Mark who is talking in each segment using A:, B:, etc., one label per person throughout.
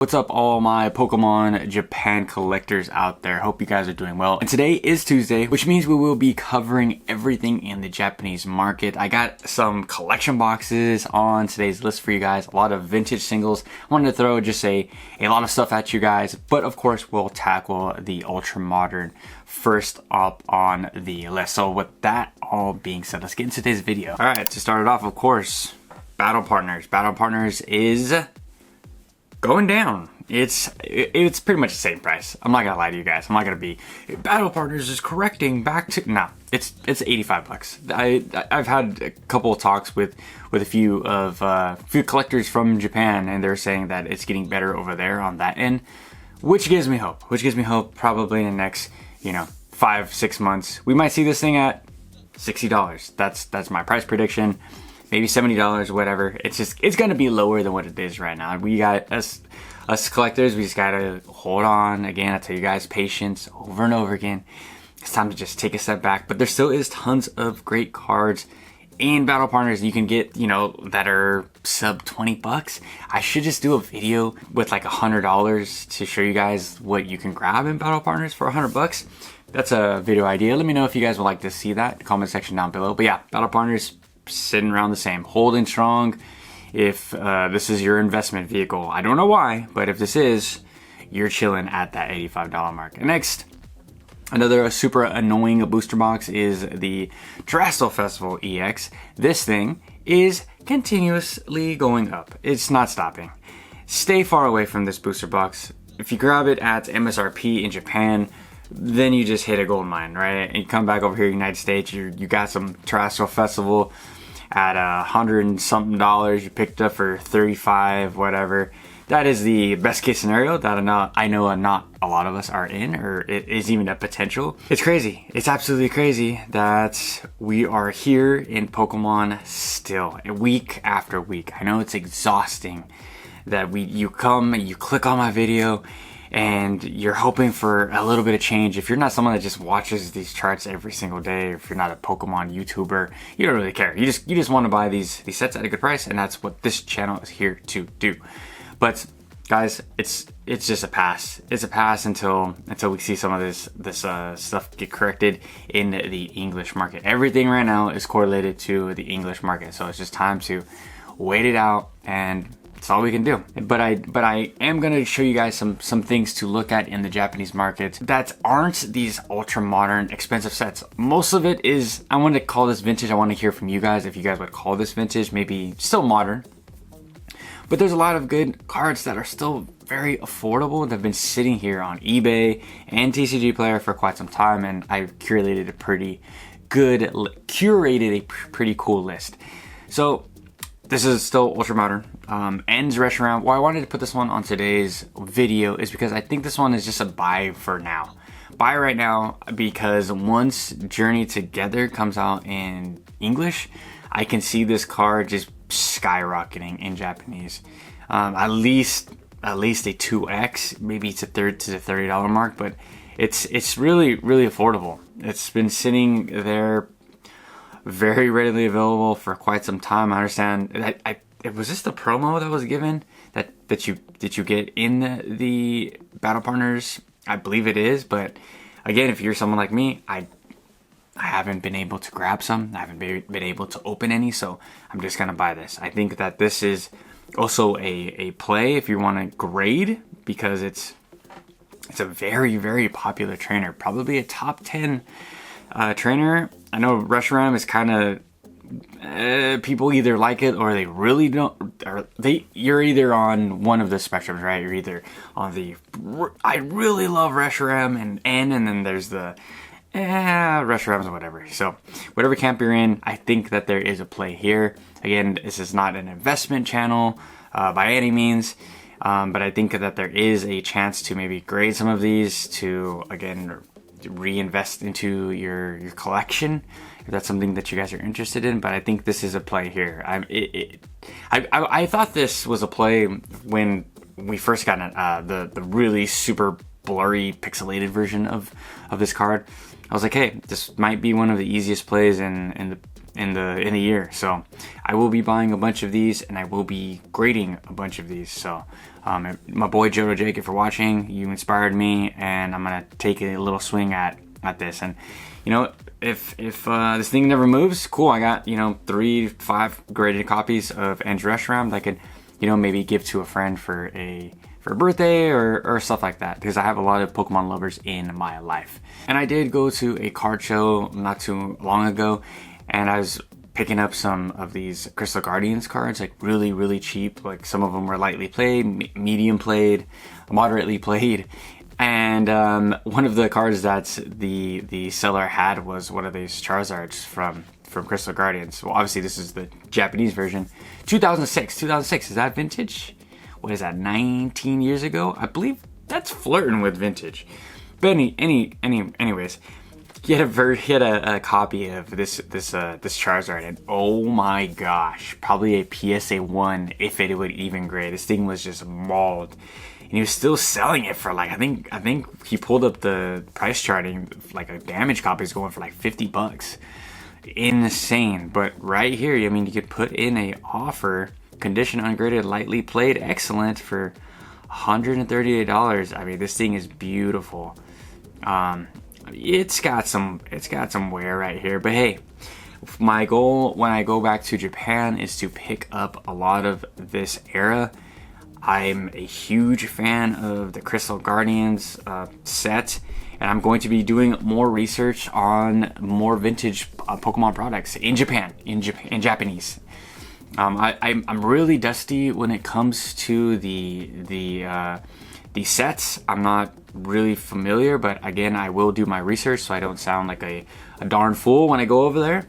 A: What's up, all my Pokemon Japan collectors out there? Hope you guys are doing well. And today is Tuesday, which means we will be covering everything in the Japanese market. I got some collection boxes on today's list for you guys, a lot of vintage singles. I wanted to throw just a lot of stuff at you guys, but of course we'll tackle the ultra modern first up on the list. So with that all being said, let's get into today's video. All right, to start it off, of course, Battle Partners. Battle Partners is going down. It's pretty much the same price. I'm not gonna lie to you guys. I'm not gonna be Battle Partners is correcting back to no. It's 85 bucks. I've had a couple of talks with a few collectors from Japan, and they're saying that it's getting better over there on that end, which gives me hope. Probably in the next 5-6 months we might see this thing at $60. That's my price prediction. Maybe $70, whatever. It's gonna be lower than what it is right now. We got us collectors, we just gotta hold on. Again, I tell you guys, patience over and over again. It's time to just take a step back. But there still is tons of great cards in Battle Partners you can get, that are sub 20 bucks. I should just do a video with like $100 to show you guys what you can grab in Battle Partners for 100 bucks. That's a video idea. Let me know if you guys would like to see that. Comment section down below. But yeah, Battle Partners sitting around the same, holding strong. If this is your investment vehicle, I don't know why, but if this is, you're chilling at that $85 mark. And next, another super annoying booster box is the Terrestrial Festival EX. This thing is continuously going up. It's not stopping. Stay far away from this booster box. If you grab it at MSRP in Japan, then you just hit a gold mine, right? And you come back over here in the United States, you got some Terrestrial Festival at $100 and something. You picked up for 35, whatever. That is the best case scenario that I know not a lot of us are in, or it is even a potential. It's crazy. It's absolutely crazy that we are here in Pokemon still, week after week. I know it's exhausting that you come, you click on my video, and you're hoping for a little bit of change. If you're not someone that just watches these charts every single day, if you're not a Pokemon YouTuber, you don't really care. You just want to buy these sets at a good price, and that's what this channel is here to do. But guys, it's just a pass. It's a pass until we see some of this stuff get corrected in the English market. Everything right now is correlated to the English market, so it's just time to wait it out, and that's all we can do. But I am gonna show you guys some things to look at in the Japanese market that aren't these ultra modern expensive sets. Most of it is, I want to call this vintage. I want to hear from you guys if you guys would call this vintage, maybe still modern. But there's a lot of good cards that are still very affordable that have been sitting here on eBay and TCG Player for quite some time, and I curated a pretty cool list. So this is still ultra modern. Ends Reshiram. Why I wanted to put this one on today's video is because I think this one is just a buy for now. Buy right now, because once Journey Together comes out in English, I can see this card just skyrocketing in Japanese. At least a 2x, maybe to the $30 mark, but it's really affordable. It's been sitting there, very readily available for quite some time. I understand. Was this the promo that was given that you get in the Battle Partners? I believe it is, but again, if you're someone like me, I haven't been able to grab some. I haven't been able to open any, so I'm just gonna buy this. I think that this is also a play if you want to grade, because it's a very popular trainer, probably a top 10 trainer. I know Reshiram is kind of people either like it or they really don't. Or you're either on one of the spectrums, right? You're either on the I really love Reshiram and then there's the Reshirams or whatever. So whatever camp you're in, I think that there is a play here. Again, this is not an investment channel by any means. But I think that there is a chance to maybe grade some of these to, again, reinvest into your collection, if that's something that you guys are interested in. But I think this is a play here. I thought this was a play when we first got the really super blurry pixelated version of this card. I was like, hey, this might be one of the easiest plays in the year. So I will be buying a bunch of these, and I will be grading a bunch of these. So My boy Jodo Jake, if you're watching, you inspired me, and I'm gonna take a little swing at this. And you know, if this thing never moves, cool. I got, you know, 3 to 5 graded copies of End's Restaurant that I could, you know, maybe give to a friend for a birthday or stuff like that, because I have a lot of Pokemon lovers in my life. And I did go to a card show not too long ago, and I was picking up some of these Crystal Guardians cards, like really cheap. Like some of them were lightly played, medium played, moderately played. And one of the cards that the seller had was one of these Charizards from Crystal Guardians. Well, obviously this is the Japanese version. 2006, is that vintage? What is that, 19 years ago? I believe that's flirting with vintage. But anyways, he had a copy of this Charizard, and oh my gosh, probably a PSA 1 if it would even grade. This thing was just mauled, and he was still selling it for like, I think he pulled up the price charting, like a damage copy is going for like $50. Insane. But right here, I mean, you could put in a offer, condition ungraded, lightly played, excellent, for $138. I mean, this thing is beautiful. It's got some wear right here, but hey, my goal when I go back to Japan is to pick up a lot of this era. I'm a huge fan of the Crystal Guardians set, and I'm going to be doing more research on more vintage Pokemon products in Japan, in Japanese. I'm really dusty when it comes to the sets. I'm not really familiar, but again, I will do my research so I don't sound like a darn fool when I go over there.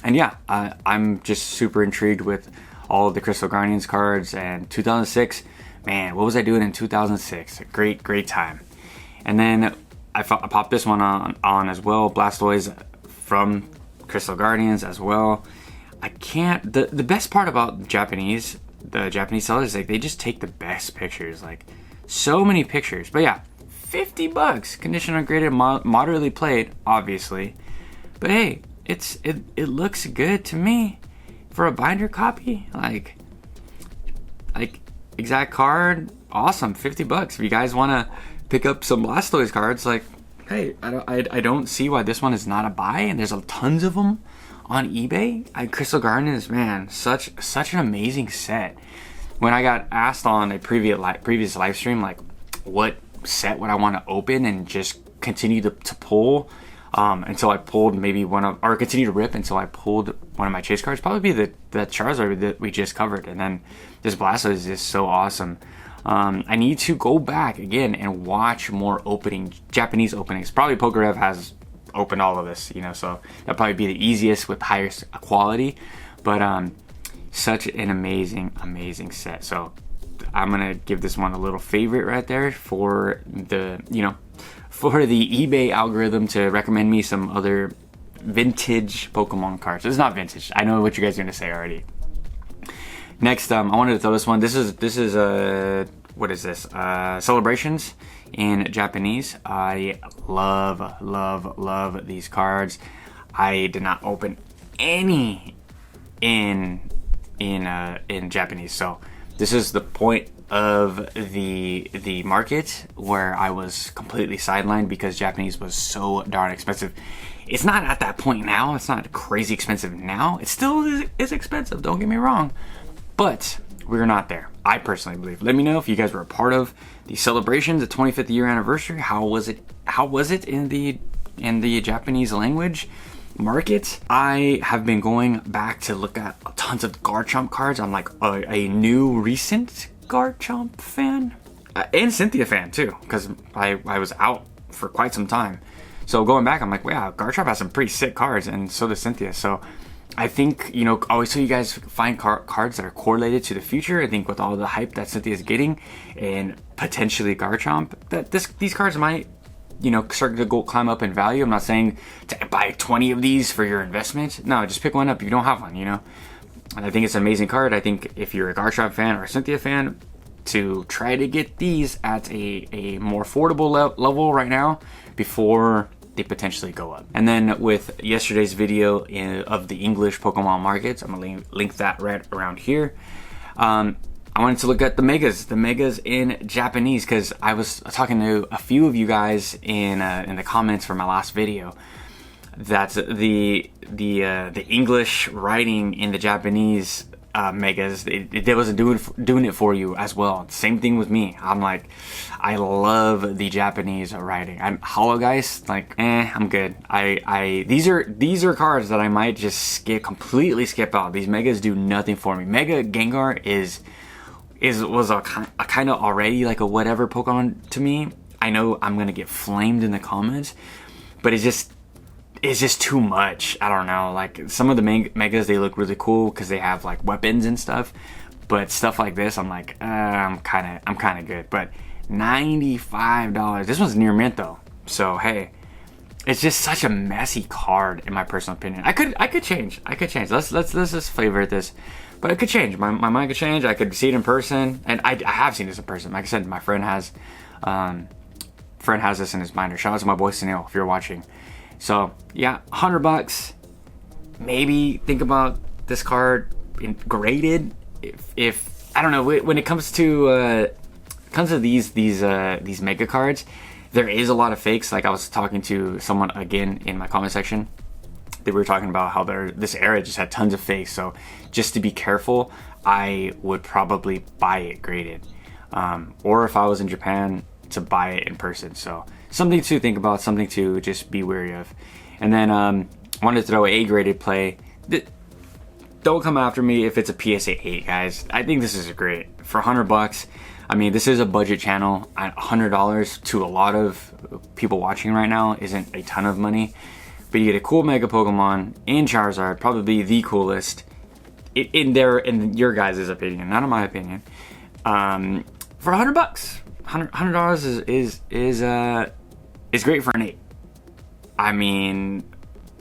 A: And yeah, I'm just super intrigued with all of the Crystal Guardians cards. And 2006, man, what was I doing in 2006? A great time. And then I popped this one on as well, Blastoise from Crystal Guardians as well. I can't, the best part about the Japanese sellers is like they just take the best pictures, like so many pictures. But yeah, $50, condition ungraded, moderately played, obviously. But hey, it looks good to me for a binder copy. Like exact card, awesome, $50. If you guys want to pick up some Blastoise cards, like, hey, I don't see why this one is not a buy. And there's tons of them on eBay. Crystal Guardians, man, such an amazing set. When I got asked on a previous live stream, like, what set would I want to open and just continue to pull until I pulled maybe or continue to rip until I pulled one of my chase cards, probably be the Charizard that we just covered. And then this Blastoise is just so awesome. I need to go back again and watch more Japanese openings. Probably Pokerev has opened all of this, you know, so that'll probably be the easiest with highest quality. But such an amazing set. So I'm gonna give this one a little favorite right there for the eBay algorithm to recommend me some other vintage Pokemon cards. It's not vintage. I know what you guys are gonna say already. Next, I wanted to throw this one. This is what is this? Celebrations in Japanese. I love these cards. I did not open any in Japanese, so this is the point of the market where I was completely sidelined because Japanese was so darn expensive. It's not at that point now. It's not crazy expensive now. It still is expensive, don't get me wrong, but we're not there, I personally believe. Let me know if you guys were a part of the celebration, the 25th year anniversary. How was it in the Japanese language market? I have been going back to look at tons of Garchomp cards. I'm like a new recent Garchomp fan and Cynthia fan too, because I was out for quite some time. So going back, I'm like, wow, Garchomp has some pretty sick cards, and so does Cynthia. So I think, you know, I always tell you guys, find cards that are correlated to the future. I think with all the hype that Cynthia's getting and potentially Garchomp, that these cards might, you know, start to climb up in value. I'm not saying to buy 20 of these for your investment. No, just pick one up if you don't have one, you know. And I think it's an amazing card. I think if you're a Garchomp fan or a Cynthia fan, to try to get these at a more affordable level right now before they potentially go up. And then with yesterday's video of the English Pokemon markets, I'm gonna link that right around here. I wanted to look at the megas in Japanese, because I was talking to a few of you guys in the comments for my last video that the English writing in the Japanese megas, it wasn't doing it for you as well. Same thing with me. I'm like, I love the Japanese writing. I'm hollow guys, like, I'm good. These are cards that I might just completely skip out. These megas do nothing for me. Mega Gengar was a kind of already like a whatever Pokemon to me. I know I'm gonna get flamed in the comments, but it's just too much. I don't know. Like, some of the megas, they look really cool because they have like weapons and stuff. But stuff like this, I'm like, I'm kind of good. But $95. This one's near mint though. So hey, it's just such a messy card in my personal opinion. I could change. Let's just favorite this. But it could change. My mind could change. I could see it in person, and I have seen this in person. Like I said, my friend has this in his binder. Shout out to my boy Sunil if you're watching. So yeah, $100. Maybe think about this card graded. If I don't know, when it comes to these mega cards, there is a lot of fakes. Like, I was talking to someone again in my comment section. They were talking about how this era just had tons of fakes. So just to be careful, I would probably buy it graded, or if I was in Japan, to buy it in person. So something to think about, something to just be wary of. And then wanted to throw a graded play. Don't come after me if it's a PSA 8, guys. I think this is great for $100. I mean, this is a budget channel. $100 to a lot of people watching right now isn't a ton of money, but you get a cool Mega Pokemon in Charizard, probably the coolest in your guys' opinion, not in my opinion. For $100, $100 is great for an 8. I mean,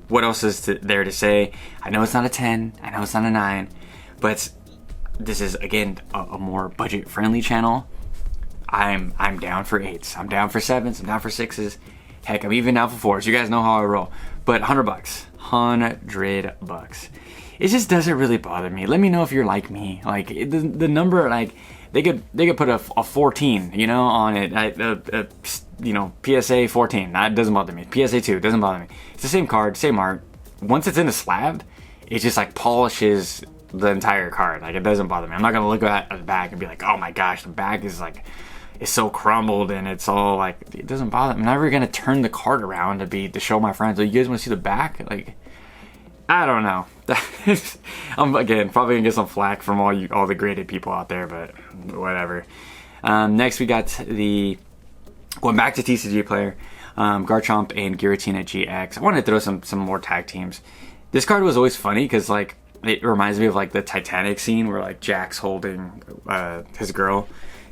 A: what else is there to say? I know it's not a 10, I know it's not a 9, but this is, again, a more budget-friendly channel. I'm down for 8s. I'm down for 7s. I'm down for 6s. Heck, I'm even down for 4s. You guys know how I roll. But $100. $100. It just doesn't really bother me. Let me know if you're like me. Like, the number, like, they could put a 14, you know, on it. You know, PSA 14. That doesn't bother me. PSA 2 doesn't bother me. It's the same card, same art. Once it's in the slab, it just like polishes the entire card. Like, it doesn't bother me. I'm not gonna look at the back and be like, oh my gosh, the back is like, it's so crumbled and it's all like, it doesn't bother me. I'm never gonna turn the card around to show my friends, oh, you guys want to see the back? Like, I don't know. I'm, again, probably gonna get some flack from all the graded people out there, but whatever. Next we got going back to TCG player, Garchomp and Giratina GX. I wanted to throw some more tag teams. This card was always funny because, like, it reminds me of like the Titanic scene where like Jack's holding his girl,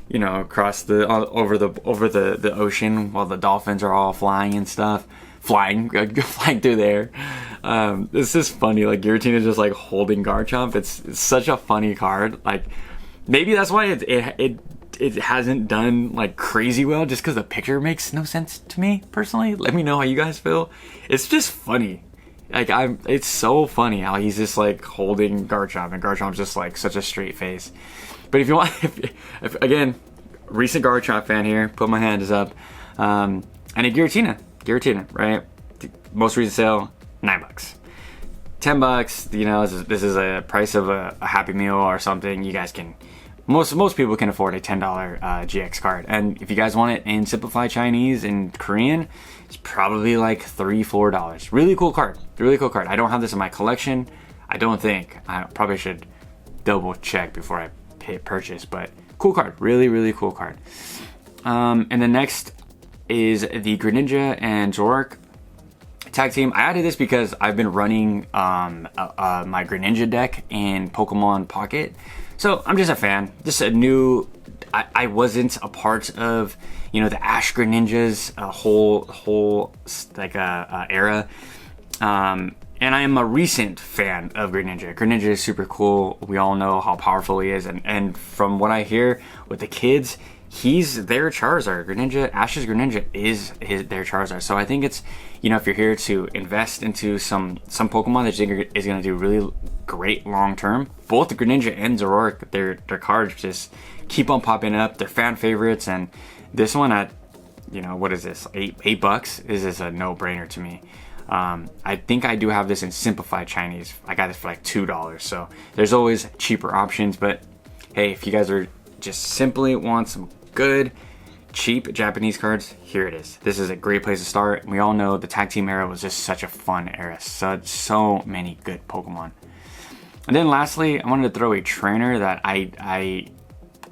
A: you know, across over the ocean while the dolphins are all flying and stuff, flying through there. It's just funny. Like, Giratina just like holding Garchomp. It's such a funny card. Like, maybe that's why it hasn't done like crazy well, just because the picture makes no sense to me personally. Let me know how you guys feel. It's just funny. Like, it's so funny how he's just like holding Garchomp, and Garchomp's just like such a straight face. But if you want, if again, recent Garchomp fan here, put my hands up. And a Giratina, right? Most recent sale, $9. $10, you know, this is a price of a Happy Meal or something. You guys can, most people can afford a $10 GX card. And if you guys want it in simplified Chinese and Korean, it's probably like $3-4. Really cool card. I don't have this in my collection. I don't think. I probably should double check before I hit purchase, but cool card. Really cool card. And the next is the Greninja and Zoroark tag team. I added this because I've been running my Greninja deck in Pokemon Pocket. So I'm just a fan. Just a new, I wasn't a part of, you know, the Ash Greninjas whole like era. And I am a recent fan of Greninja. Greninja is super cool. We all know how powerful he is. And from what I hear with the kids, he's their Charizard. Greninja, Ash's Greninja is their Charizard. So I think it's, you know, if you're here to invest into some Pokemon that you think is going to do really great long term, both the Greninja and Zoroark, their cards just keep on popping up. They're fan favorites, and this one at, you know, what is this, $8 is a no-brainer to me. I think I do have this in simplified Chinese. I got this for like $2, so there's always cheaper options. But hey, if you guys are just simply want some good cheap Japanese cards, here it is. This is a great place to start. We all know the tag team era was just such a fun era. So many good Pokemon. And then lastly, I wanted to throw a trainer that I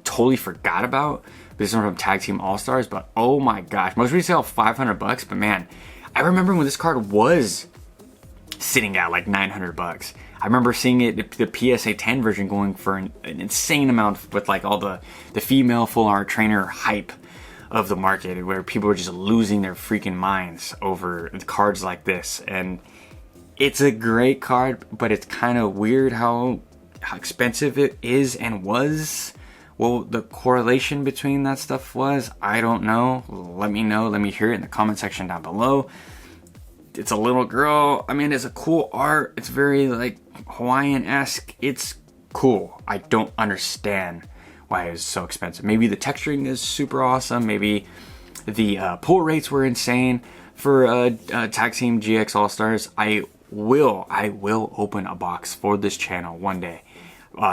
A: totally forgot about. This one from Tag Team All-Stars, but oh my gosh, most retail $500, but man, I remember when this card was sitting at like $900. I remember seeing it, the PSA 10 version, going for an insane amount with like all the female full art trainer hype of the market, where people were just losing their freaking minds over cards like this. And it's a great card, but it's kind of weird how expensive it is and was. Well, the correlation between that stuff was, I don't know. Let me know. Let me hear it in the comment section down below. It's a little girl. I mean, it's a cool art. It's very like Hawaiian-esque. It's cool. I don't understand why it's so expensive. Maybe the texturing is super awesome. Maybe the pull rates were insane for Tag Team GX All-Stars. I will open a box for this channel one day.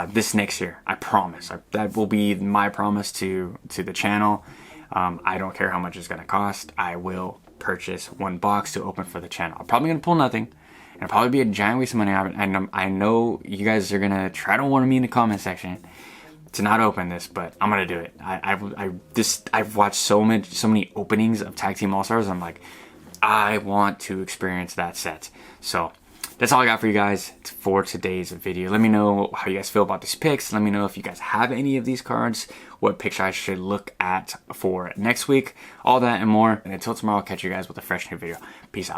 A: This next year, I promise. That will be my promise to the channel. I don't care how much it's gonna cost. I will purchase one box to open for the channel. I'm probably gonna pull nothing, and it'll probably be a giant waste of money. I know you guys are gonna try to warn me in the comment section to not open this, but I'm gonna do it. I've watched so many openings of Tag Team All Stars. I'm like, I want to experience that set. So that's all I got for you guys for today's video. Let me know how you guys feel about these picks. Let me know if you guys have any of these cards, what picks I should look at for next week, all that and more. And until tomorrow, I'll catch you guys with a fresh new video. Peace out.